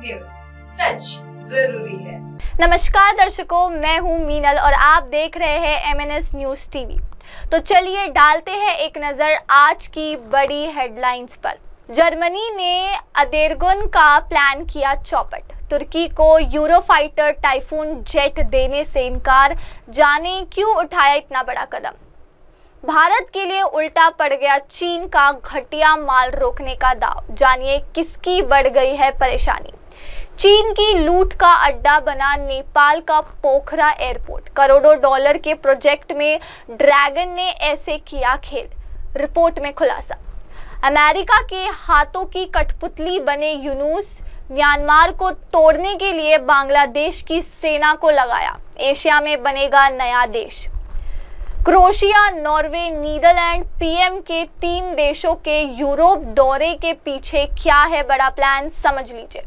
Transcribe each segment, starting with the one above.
News, सच जरूरी है। नमस्कार दर्शकों, मैं हूं मीनल और आप देख रहे हैं एमएनएस न्यूज टीवी। तो चलिए डालते हैं एक नजर आज की बड़ी हेडलाइंस पर। जर्मनी ने अदेरगुन का प्लान किया चौपट, तुर्की को यूरोफाइटर टाइफून जेट देने से इनकार, जाने क्यों उठाया इतना बड़ा कदम। भारत के लिए उल्टा पड़ गया चीन का घटिया माल रोकने का दाव, जानिए किसकी बढ़ गई है परेशानी। चीन की लूट का अड्डा बना नेपाल का पोखरा एयरपोर्ट, करोड़ों डॉलर के प्रोजेक्ट में ड्रैगन ने ऐसे किया खेल, रिपोर्ट में खुलासा। अमेरिका के हाथों की कठपुतली बने यूनुस, म्यांमार को तोड़ने के लिए बांग्लादेश की सेना को लगाया, एशिया में बनेगा नया देश। क्रोएशिया, नॉर्वे, नीदरलैंड पीएम के 3 देशों के यूरोप दौरे के पीछे क्या है बड़ा प्लान, समझ लीजिए।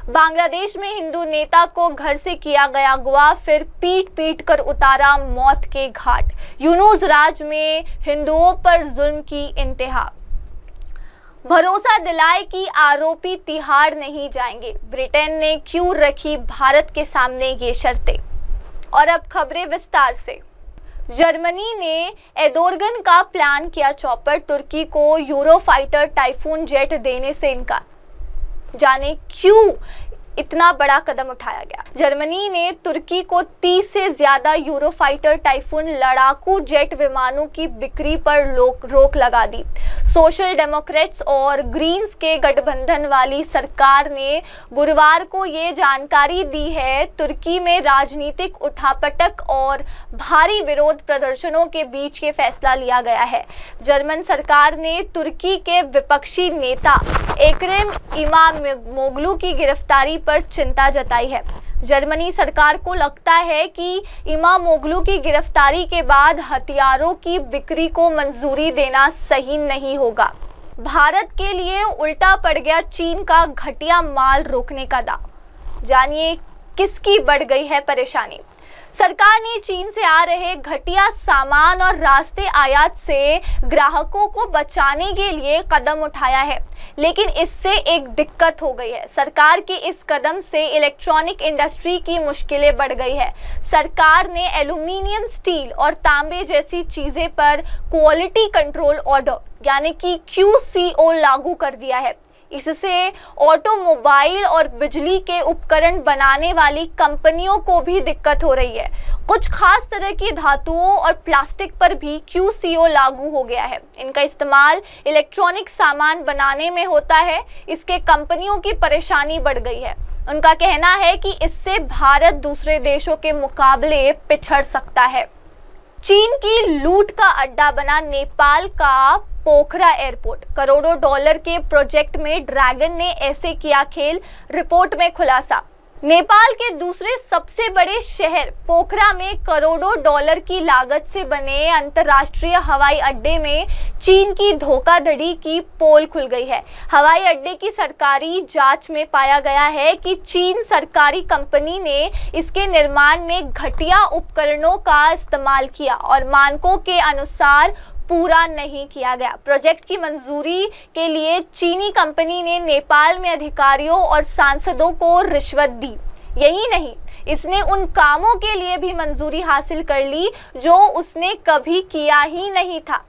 बांग्लादेश में हिंदू नेता को घर से किया गया अगवा, फिर पीट पीट कर उतारा मौत के घाट। यूनुस राज में हिंदुओं पर जुल्म की इंतहा, भरोसा दिलाए कि आरोपी तिहाड़ नहीं जाएंगे। ब्रिटेन ने क्यों रखी भारत के सामने ये शर्तें। और अब खबरें विस्तार से। जर्मनी ने एर्दोगन का प्लान किया चौपट, तुर्की को यूरोफाइटर टाइफून जेट देने से इनकार, जाने क्यों इतना बड़ा कदम उठाया गया। जर्मनी ने तुर्की को 30 से ज्यादा यूरोफाइटर टाइफून लड़ाकू जेट विमानों की बिक्री पर रोक लगा दी। सोशल डेमोक्रेट्स और ग्रीन्स के गठबंधन वाली सरकार ने गुरुवार को ये जानकारी दी है। तुर्की में राजनीतिक उठापटक और भारी विरोध प्रदर्शनों के बीच ये फैसला लिया गया है। जर्मन सरकार ने तुर्की के विपक्षी नेता एक्रम इमामोग्लू की गिरफ्तारी पर चिंता जताई है। जर्मनी सरकार को लगता है कि इमामोग्लू की गिरफ्तारी के बाद हथियारों की बिक्री को मंजूरी देना सही नहीं होगा। भारत के लिए उल्टा पड़ गया चीन का घटिया माल रोकने का दाव, जानिए किसकी बढ़ गई है परेशानी। सरकार ने चीन से आ रहे घटिया सामान और रास्ते आयात से ग्राहकों को बचाने के लिए कदम उठाया है, लेकिन इससे एक दिक्कत हो गई है। सरकार के इस कदम से इलेक्ट्रॉनिक इंडस्ट्री की मुश्किलें बढ़ गई है। सरकार ने एल्यूमिनियम, स्टील और तांबे जैसी चीजें पर क्वालिटी कंट्रोल ऑर्डर यानी कि QCO लागू कर दिया है। इससे ऑटोमोबाइल और बिजली के उपकरण बनाने वाली कंपनियों को भी दिक्कत हो रही है। कुछ खास तरह की धातुओं और प्लास्टिक पर भी QCO लागू हो गया है। इनका इस्तेमाल इलेक्ट्रॉनिक सामान बनाने में होता है। इसके कंपनियों की परेशानी बढ़ गई है। उनका कहना है कि इससे भारत दूसरे देशों के मुकाबले पिछड़ सकता है। चीन की लूट का अड्डा बना नेपाल का पोखरा एयरपोर्ट, करोड़ों डॉलर के प्रोजेक्ट में ड्रैगन ने ऐसे किया खेल, रिपोर्ट में खुलासा। नेपाल के दूसरे सबसे बड़े शहर पोखरा में करोड़ों डॉलर की लागत से बने अंतर्राष्ट्रीय हवाई अड्डे में चीन की धोखाधड़ी की पोल खुल गई है। हवाई अड्डे की सरकारी जांच में पाया गया है कि चीन सरकारी कंपनी ने इसके निर्माण में घटिया उपकरणों का इस्तेमाल किया और मानकों के अनुसार पूरा नहीं किया गया। प्रोजेक्ट की मंजूरी के लिए चीनी कंपनी ने नेपाल में अधिकारियों और सांसदों को रिश्वत दी। यही नहीं, इसने उन कामों के लिए भी मंजूरी हासिल कर ली जो उसने कभी किया ही नहीं था।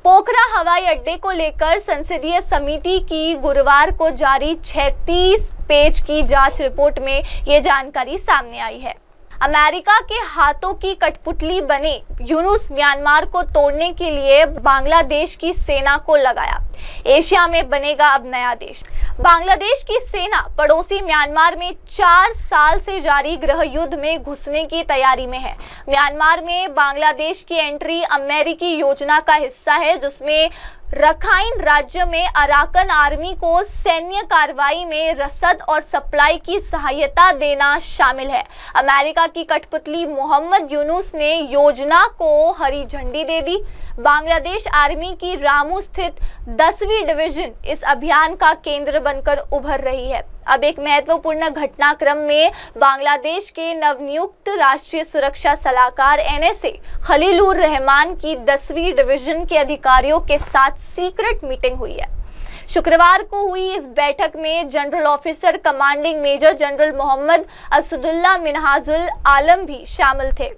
पोखरा हवाई अड्डे को लेकर संसदीय समिति की गुरुवार को जारी 36 पेज की जांच रिपोर्ट में ये जानकारी सामने आई है। अमेरिका के हाथों की कठपुतली बने यूनुस म्यांमार को तोड़ने के लिए बांग्लादेश की सेना को लगाया, एशिया में बनेगा अब नया देश। बांग्लादेश की सेना पड़ोसी म्यांमार में 4 साल से जारी गृह युद्ध में घुसने की तैयारी में है। म्यांमार में बांग्लादेश की एंट्री अमेरिकी योजना का हिस्सा है, जिसमें रखाइन राज्य में अराकन आर्मी को सैन्य कार्रवाई में रसद और सप्लाई की सहायता देना शामिल है। अमेरिका की कठपुतली मोहम्मद यूनुस ने योजना को हरी झंडी दे दी। बांग्लादेश आर्मी की रामू स्थित 10वीं डिवीजन इस अभियान का केंद्र बनकर उभर रही है। अब एक महत्वपूर्ण घटनाक्रम में बांग्लादेश के नवनियुक्त राष्ट्रीय सुरक्षा सलाहकार NSA खलीलुर रहमान की 10वीं डिवीजन के अधिकारियों के साथ सीक्रेट मीटिंग हुई है। शुक्रवार को हुई इस बैठक में general officer commanding major general Mohammad Asadullah Minhajul Alam भी शामिल थे।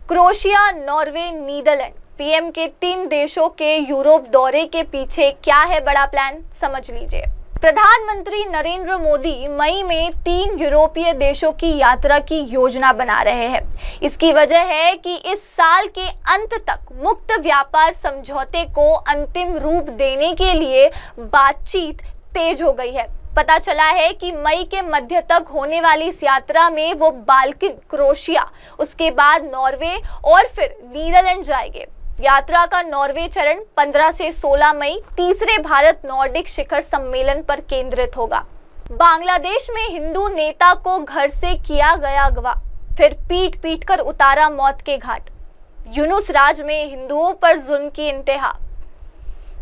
क्रोएशिया, नॉर्वे, नीदरलैंड पीएम के 3 देशों के यूरोप दौरे के पीछे क्या है बड़ा प्लान, समझ लीजिए। प्रधानमंत्री नरेंद्र मोदी मई में 3 यूरोपीय देशों की यात्रा की योजना बना रहे हैं। इसकी वजह है कि इस साल के अंत तक मुक्त व्यापार समझौते को अंतिम रूप देने के लिए बातचीत तेज हो गई है। पता चला है कि मई के मध्य तक होने वाली इस यात्रा में वो बाल्कन, क्रोएशिया, उसके बाद नॉर्वे और फिर नीदरलैंड जाएंगे। यात्रा का नॉर्वे चरण 15 से 16 मई तीसरे भारत नॉर्डिक शिखर सम्मेलन पर केंद्रित होगा। बांग्लादेश में हिंदू नेता को घर से किया गया अगवा, फिर पीट पीट कर उतारा मौत के घाट। यूनुस राज में हिंदुओं पर जुल्म की इंतहा।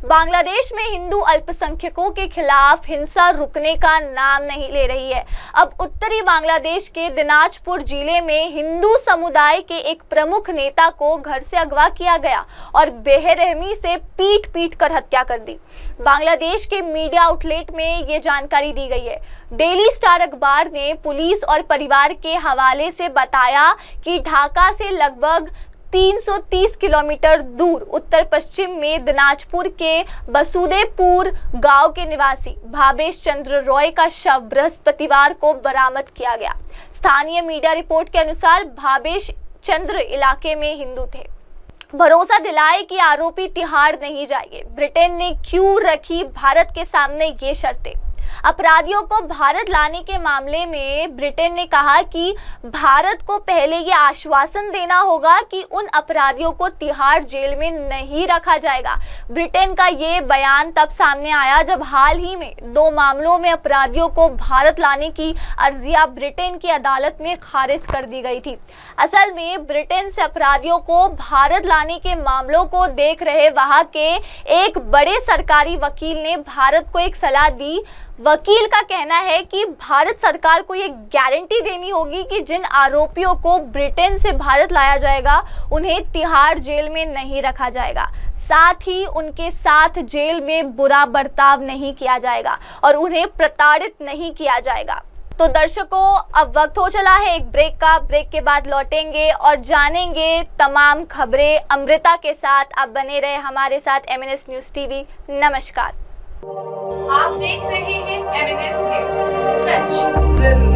बांग्लादेश में हिंदू अल्पसंख्यकों के खिलाफ हिंसा रुकने का नाम नहीं ले रही है। अब उत्तरी बांग्लादेश के दिनाजपुर जिले में हिंदू समुदाय के एक प्रमुख नेता को घर से अगवा किया गया और बेरहमी से पीट पीट कर हत्या कर दी। बांग्लादेश के मीडिया आउटलेट में ये जानकारी दी गई है। डेली स्टार अखबार ने पुलिस और परिवार के हवाले से बताया कि ढाका से लगभग 330 किलोमीटर दूर उत्तर पश्चिम में दिनाजपुर के बसुदेपुर गांव के निवासी भावेश चंद्र रॉय का शव बृहस्पतिवार को बरामद किया गया। स्थानीय मीडिया रिपोर्ट के अनुसार भावेश चंद्र इलाके में हिंदू थे। भरोसा दिलाए कि आरोपी तिहाड़ नहीं जाएंगे। ब्रिटेन ने क्यों रखी भारत के सामने ये शर्तें? अपराधियों को भारत लाने के मामले में ब्रिटेन ने कहा कि भारत को पहले ये आश्वासन देना होगा कि उन अपराधियों को तिहाड़ जेल में नहीं रखा जाएगा। ब्रिटेन का ये बयान तब सामने आया जब हाल ही में 2 मामलों में अपराधियों को भारत लाने की अर्जियां ब्रिटेन की अदालत में खारिज कर दी गई थी। असल में ब्रिटेन से अपराधियों को भारत लाने के मामलों को देख रहे वहां के एक बड़े सरकारी वकील ने भारत को एक सलाह दी। वकील का कहना है कि भारत सरकार को ये गारंटी देनी होगी कि जिन आरोपियों को ब्रिटेन से भारत लाया जाएगा उन्हें तिहाड़ जेल में नहीं रखा जाएगा, साथ ही उनके साथ जेल में बुरा बर्ताव नहीं किया जाएगा और उन्हें प्रताड़ित नहीं किया जाएगा। तो दर्शकों, अब वक्त हो चला है एक ब्रेक का। ब्रेक के बाद लौटेंगे और जानेंगे तमाम खबरें अमृता के साथ। आप बने रहे हमारे साथ एमएनएस न्यूज़ टीवी। नमस्कार। आप देख रहे हैं एमएनएस न्यूज़, सच जरूर।